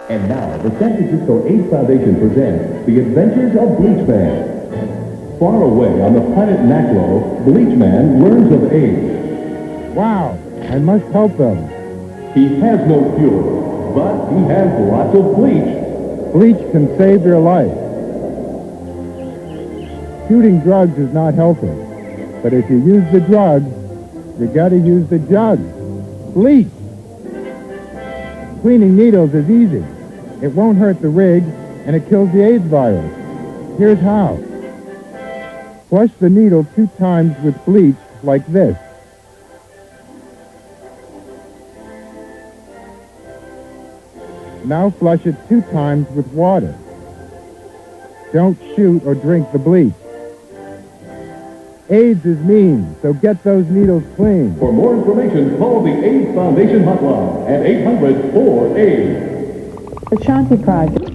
And now, the San Francisco AIDS Foundation presents The Adventures of Bleach Man. Far away on the planet Naklo, Bleach Man learns of AIDS. Wow, I must help them. He has no cure, but he has lots of bleach. Bleach can save your life. Shooting drugs is not healthy, but if you use the drug, you gotta use the jug. Bleach! Cleaning needles is easy. It won't hurt the rig, and it kills the AIDS virus. Here's how. Flush the needle 2 times with bleach like this. Now flush it 2 times with water. Don't shoot or drink the bleach. AIDS is mean, so get those needles clean. For more information, call the AIDS Foundation hotline at 800-4AIDS. The Shanti Project.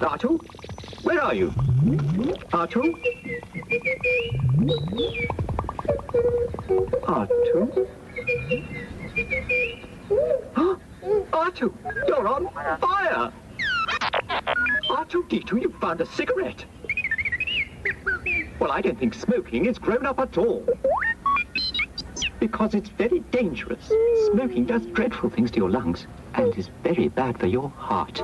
Artu? Where are you? Artu? Artu? Huh? Artu, you're on fire! R2-D2, you found a cigarette. Well, I don't think smoking is grown up at all. Because it's very dangerous. Smoking does dreadful things to your lungs and is very bad for your heart.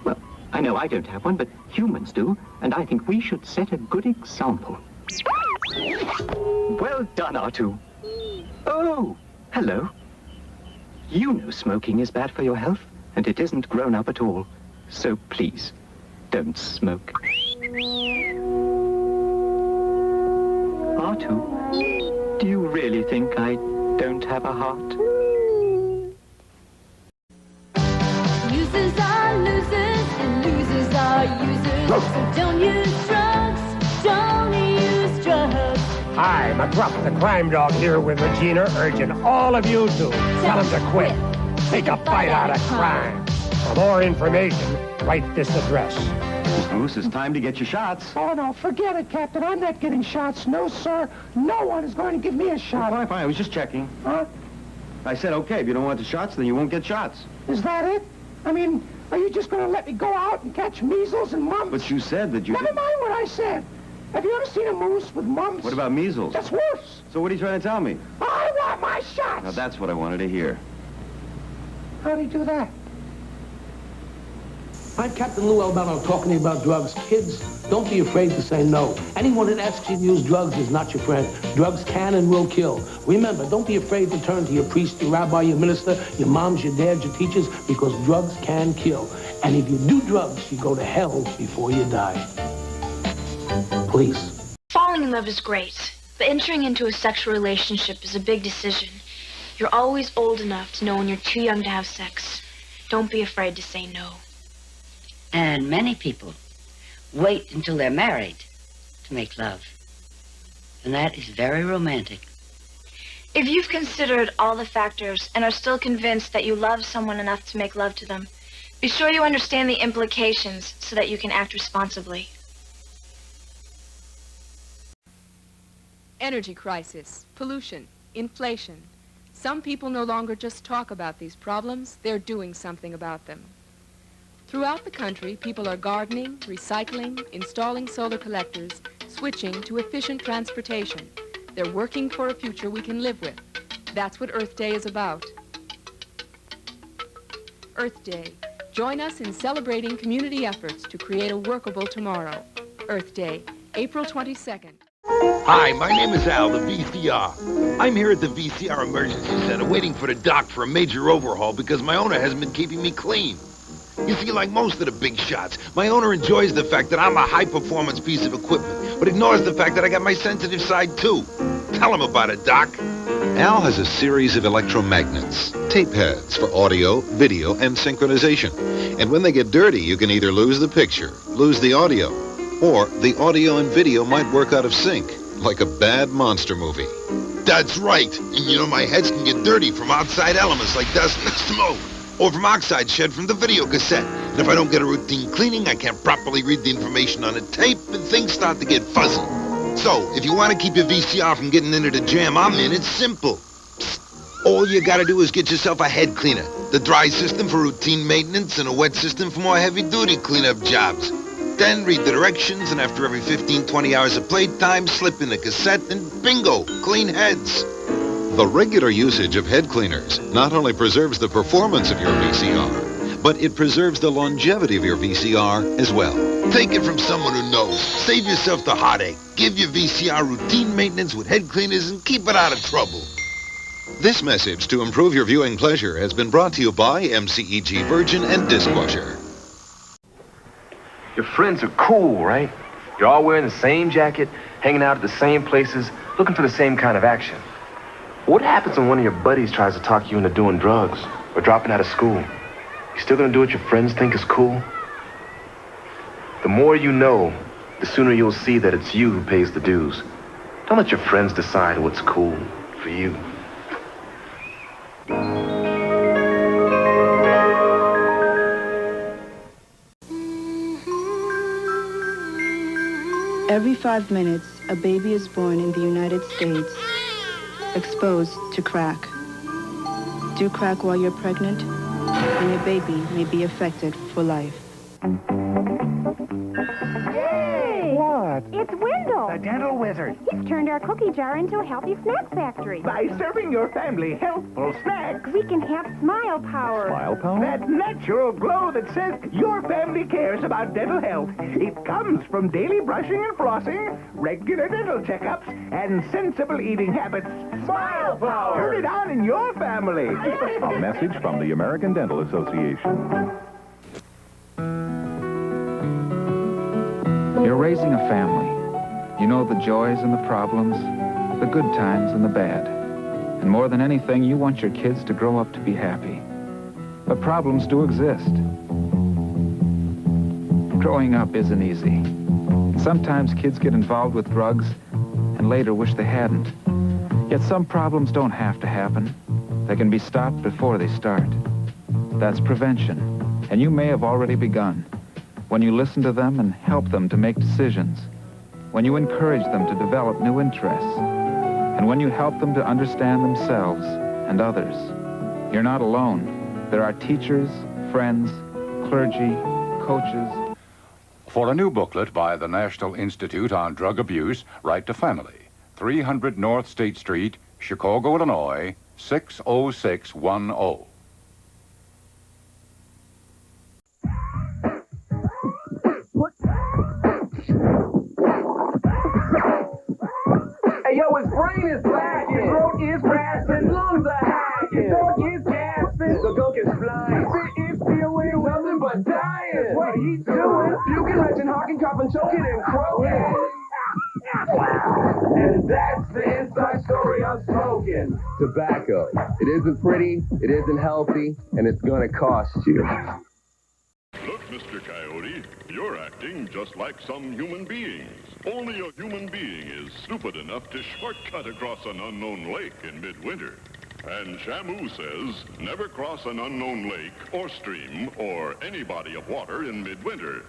Well, I know I don't have one, but humans do, and I think we should set a good example. Well done, R2. Oh, hello. You know smoking is bad for your health, and it isn't grown up at all. So please, don't smoke. R2, do you really think I don't have a heart? Users are losers and losers are users. So don't use drugs, don't use drugs. Hi, McGruff, the crime dog here with Regina, urging all of you to tell him to quit. Take a bite out of crime. For more information, write this address. Mr. Moose, it's time to get your shots. Oh, no, forget it, Captain. I'm not getting shots. No, sir. No one is going to give me a shot. Fine, I was just checking. Huh? I said, okay, if you don't want the shots, then you won't get shots. Is that it? I mean, are you just going to let me go out and catch measles and mumps? But you said that you... Never mind what I said. Have you ever seen a moose with mumps? What about measles? That's worse. So what are you trying to tell me? I want my shots. Now, that's what I wanted to hear. How'd he do that? I'm Captain Lou Albano talking to you about drugs. Kids, don't be afraid to say no. Anyone that asks you to use drugs is not your friend. Drugs can and will kill. Remember, don't be afraid to turn to your priest, your rabbi, your minister, your moms, your dads, your teachers, because drugs can kill. And if you do drugs, you go to hell before you die. Please. Falling in love is great, but entering into a sexual relationship is a big decision. You're always old enough to know when you're too young to have sex. Don't be afraid to say no. And many people wait until they're married to make love. And that is very romantic. If you've considered all the factors and are still convinced that you love someone enough to make love to them, be sure you understand the implications so that you can act responsibly. Energy crisis, pollution, inflation. Some people no longer just talk about these problems, they're doing something about them. Throughout the country, people are gardening, recycling, installing solar collectors, switching to efficient transportation. They're working for a future we can live with. That's what Earth Day is about. Earth Day. Join us in celebrating community efforts to create a workable tomorrow. Earth Day, April 22nd. Hi, my name is Al, the VCR. I'm here at the VCR Emergency Center waiting for the doc for a major overhaul because my owner hasn't been keeping me clean. You see, like most of the big shots, my owner enjoys the fact that I'm a high-performance piece of equipment, but ignores the fact that I got my sensitive side, too. Tell him about it, Doc. Al has a series of electromagnets, tape heads for audio, video, and synchronization. And when they get dirty, you can either lose the picture, lose the audio, or the audio and video might work out of sync, like a bad monster movie. That's right. And you know, my heads can get dirty from outside elements like dust and smoke, or from oxide shed from the video cassette. And if I don't get a routine cleaning, I can't properly read the information on the tape, and things start to get fuzzy. So, if you want to keep your VCR from getting into the jam I'm in, it's simple. Psst. All you gotta do is get yourself a head cleaner. The dry system for routine maintenance and a wet system for more heavy-duty cleanup jobs. Then read the directions, and after every 15-20 hours of playtime, slip in the cassette and bingo, clean heads. The regular usage of head cleaners not only preserves the performance of your VCR, but it preserves the longevity of your VCR as well. Take it from someone who knows. Save yourself the heartache. Give your VCR routine maintenance with head cleaners and keep it out of trouble. This message to improve your viewing pleasure has been brought to you by MCEG Virgin and Dishwasher. Your friends are cool, right? You're all wearing the same jacket, hanging out at the same places, looking for the same kind of action. What happens when one of your buddies tries to talk you into doing drugs or dropping out of school? You still gonna do what your friends think is cool? The more you know, the sooner you'll see that it's you who pays the dues. Don't let your friends decide what's cool for you. Every 5 minutes, a baby is born in the United States exposed to crack. Do crack while you're pregnant, and your baby may be affected for life. Hey! What? It's Wendell. The dental wizard. He's turned our cookie jar into a healthy snack factory. By serving your family healthful snacks. We can have smile power. Smile power? That natural glow that says your family cares about dental health. It comes from daily brushing and flossing, regular dental checkups, and sensible eating habits. Smile power! Turn it on in your family. A message from the American Dental Association. You're raising a family. You know the joys and the problems, the good times and the bad. And more than anything, you want your kids to grow up to be happy. But problems do exist. Growing up isn't easy. Sometimes kids get involved with drugs and later wish they hadn't. Yet some problems don't have to happen. They can be stopped before they start. That's prevention. And you may have already begun. When you listen to them and help them to make decisions, when you encourage them to develop new interests, and when you help them to understand themselves and others. You're not alone. There are teachers, friends, clergy, coaches. For a new booklet by the National Institute on Drug Abuse, write to Family, 300 North State Street, Chicago, Illinois, 60610. Hey, yo, his brain is black, his throat is rasping, lungs are high, his dog is gasping, the goat is flying, spit is feeling nothing but dying. What he's doing, puking, retching, hawking, coughing, choking, and croaking. And that's the inside story I'm smoking. Tobacco. It isn't pretty, it isn't healthy, and it's gonna cost you. Look, Mr. Coyote, you're acting just like some human beings. Only a human being is stupid enough to shortcut across an unknown lake in midwinter. And Shamu says, never cross an unknown lake or stream or any body of water in midwinter.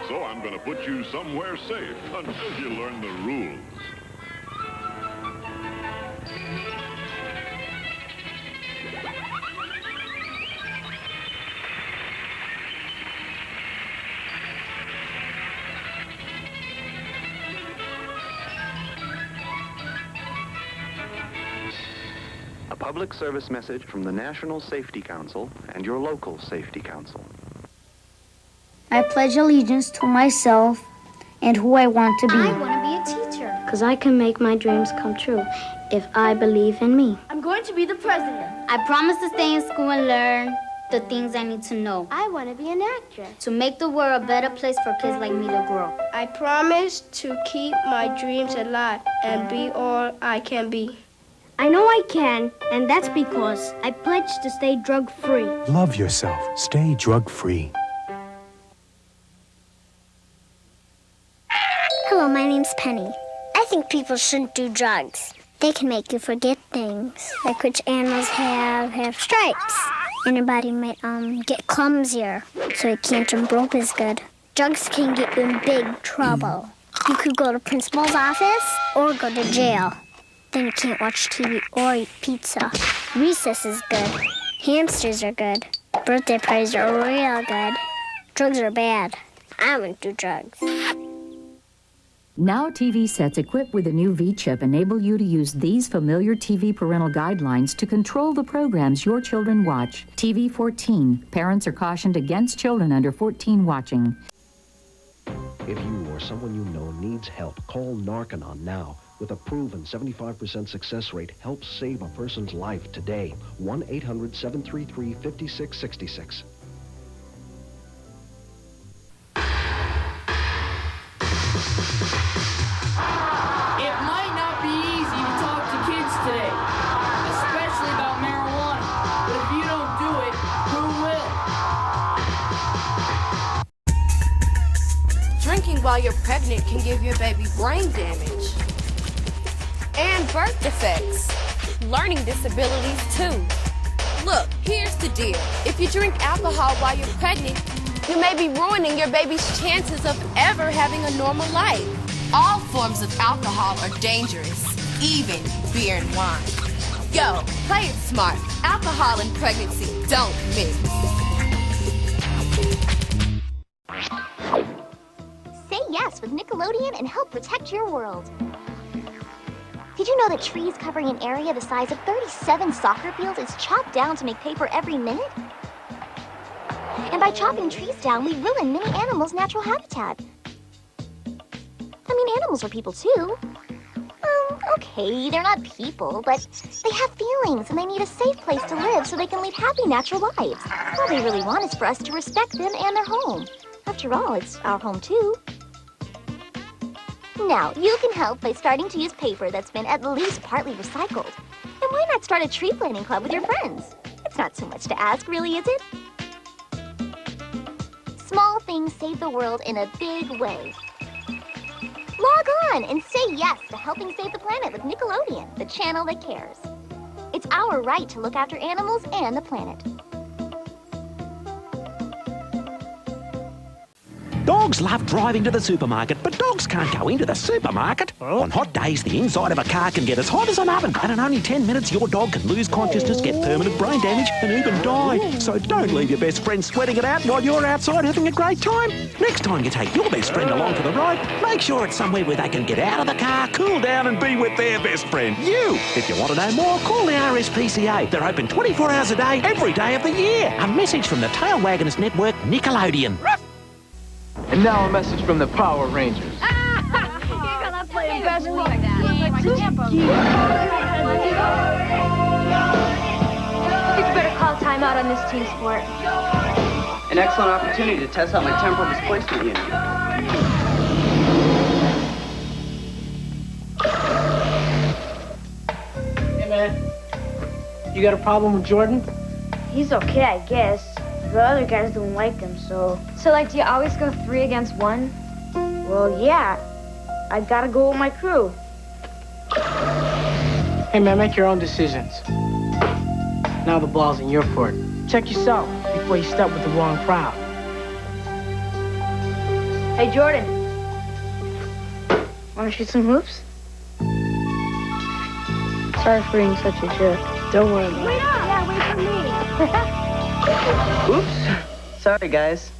So I'm going to put you somewhere safe until you learn the rules. A public service message from the National Safety Council and your local safety council. I pledge allegiance to myself and who I want to be. I want to be a teacher. Because I can make my dreams come true if I believe in me. I'm going to be the president. I promise to stay in school and learn the things I need to know. I want to be an actress. To make the world a better place for kids like me to grow. I promise to keep my dreams alive and be all I can be. I know I can, and that's because I pledge to stay drug-free. Love yourself. Stay drug-free. Hello, my name's Penny. I think people shouldn't do drugs. They can make you forget things, like which animals have stripes. And your body might get clumsier, so you can't jump rope as good. Drugs can get you in big trouble. You could go to principal's office or go to jail. Then you can't watch TV or eat pizza. Recess is good. Hamsters are good. Birthday parties are real good. Drugs are bad. I wouldn't do drugs. Now TV sets equipped with a new V-chip enable you to use these familiar TV parental guidelines to control the programs your children watch. TV 14. Parents are cautioned against children under 14 watching. If you or someone you know needs help, call Narconon now. With a proven 75% success rate, help save a person's life today. 1-800-733-5666. It might not be easy to talk to kids today, especially about marijuana. But if you don't do it, who will? Drinking while you're pregnant can give your baby brain damage. And birth defects. Learning disabilities, too. Look, here's the deal. If you drink alcohol while you're pregnant, you may be ruining your baby's chances of ever having a normal life. All forms of alcohol are dangerous, even beer and wine. Yo, play it smart. Alcohol and pregnancy don't mix. Say yes with Nickelodeon and help protect your world. Did you know that trees covering an area the size of 37 soccer fields is chopped down to make paper every minute? And by chopping trees down, we ruin many animals' natural habitat. I mean, animals are people too. Okay, they're not people, but they have feelings and they need a safe place to live so they can lead happy, natural lives. All they really want is for us to respect them and their home. After all, it's our home too. Now, you can help by starting to use paper that's been at least partly recycled. And why not start a tree planting club with your friends? It's not so much to ask, really, is it? Small things save the world in a big way. Log on and say yes to helping save the planet with Nickelodeon, the channel that cares. It's our right to look after animals and the planet. Dogs love driving to the supermarket, but dogs can't go into the supermarket. On hot days, the inside of a car can get as hot as an oven, and in only 10 minutes, your dog can lose consciousness, get permanent brain damage, and even die. So don't leave your best friend sweating it out while you're outside having a great time. Next time you take your best friend along for the ride, make sure it's somewhere where they can get out of the car, cool down, and be with their best friend, you. If you want to know more, call the RSPCA. They're open 24 hours a day, every day of the year. A message from the Tail Wagoners Network, Nickelodeon. And now a message from the Power Rangers. You're gonna play basketball like that. You'd better call timeout on this team sport. An excellent opportunity to test out my temporal displacement unit. Hey, man. You got a problem with Jordan? He's okay, I guess. The other guys don't like him, so... So, like, do you always go 3 against 1? Well, yeah. I gotta go with my crew. Hey, man, make your own decisions. Now the ball's in your court. Check yourself before you step with the wrong crowd. Hey, Jordan. Wanna shoot some hoops? Sorry for being such a jerk. Don't worry about it. Wait up! Yeah, wait for me. Oops. Sorry, guys.